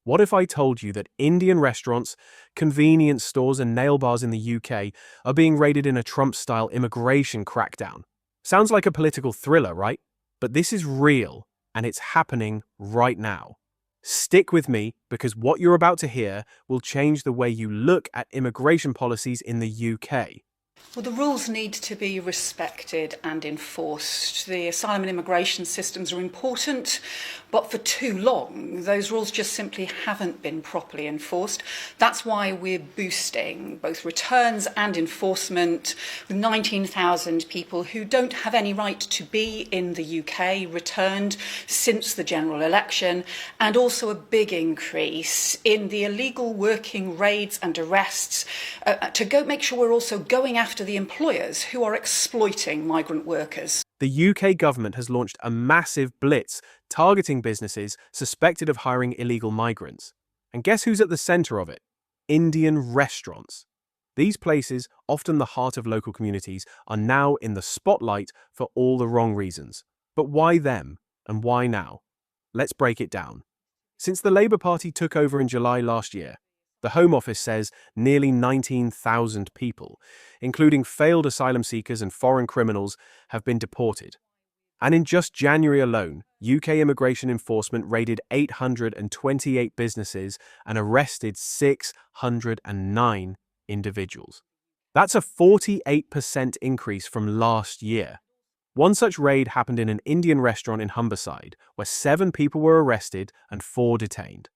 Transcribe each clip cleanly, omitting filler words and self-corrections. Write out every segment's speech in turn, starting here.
What if I told you that Indian restaurants, convenience stores, and nail bars in the UK are being raided in a Trump-style immigration crackdown? Sounds like a political thriller, right? But this is real, and it's happening right now. Stick with me, because what you're about to hear will change the way you look at immigration policies in the UK. Well, the rules need to be respected and enforced. The asylum and immigration systems are important, but for too long, those rules just simply haven't been properly enforced. That's why we're boosting both returns and enforcement, with 19,000 people who don't have any right to be in the UK returned since the general election, and also a big increase in the illegal working raids and arrests to make sure we're also going after the employers who are exploiting migrant workers. The UK government has launched a massive blitz targeting businesses suspected of hiring illegal migrants. And guess who's at the centre of it? Indian restaurants. These places, often the heart of local communities, are now in the spotlight for all the wrong reasons. But why them? And why now? Let's break it down. Since the Labour Party took over in July last year, the Home Office says nearly 19,000 people, including failed asylum seekers and foreign criminals, have been deported. And in just January alone, UK immigration enforcement raided 828 businesses and arrested 609 individuals. That's a 48% increase from last year. One such raid happened in an Indian restaurant in Humberside, where 7 people were arrested and 4 detained.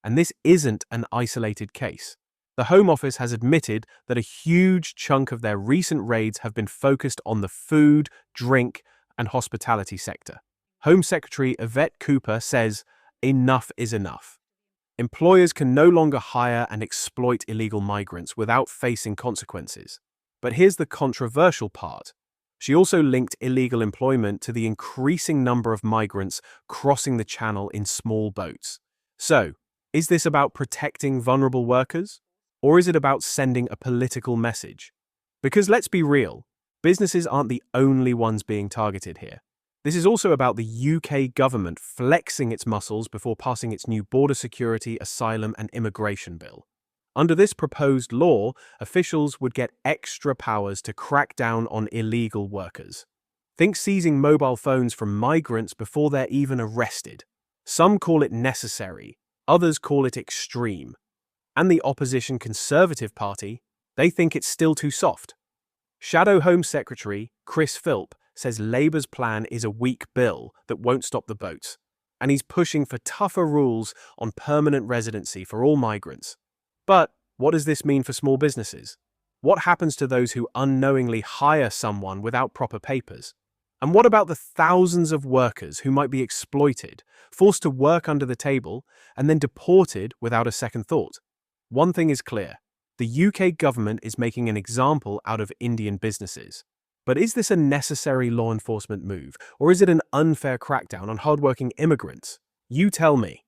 And this isn't an isolated case. The Home Office has admitted that a huge chunk of their recent raids have been focused on the food, drink, and hospitality sector. Home Secretary Yvette Cooper says, "Enough is enough. Employers can no longer hire and exploit illegal migrants without facing consequences." But here's the controversial part. She also linked illegal employment to the increasing number of migrants crossing the channel in small boats. So, is this about protecting vulnerable workers? Or is it about sending a political message? Because let's be real, businesses aren't the only ones being targeted here. This is also about the UK government flexing its muscles before passing its new border security, asylum, and immigration bill. Under this proposed law, officials would get extra powers to crack down on illegal workers. Think seizing mobile phones from migrants before they're even arrested. Some call it necessary. Others call it extreme. And the opposition Conservative Party, they think it's still too soft. Shadow Home Secretary Chris Philp says Labour's plan is a weak bill that won't stop the boats, and he's pushing for tougher rules on permanent residency for all migrants. But what does this mean for small businesses? What happens to those who unknowingly hire someone without proper papers? And what about the thousands of workers who might be exploited, forced to work under the table, and then deported without a second thought? One thing is clear. The UK government is making an example out of Indian businesses. But is this a necessary law enforcement move, or is it an unfair crackdown on hardworking immigrants? You tell me.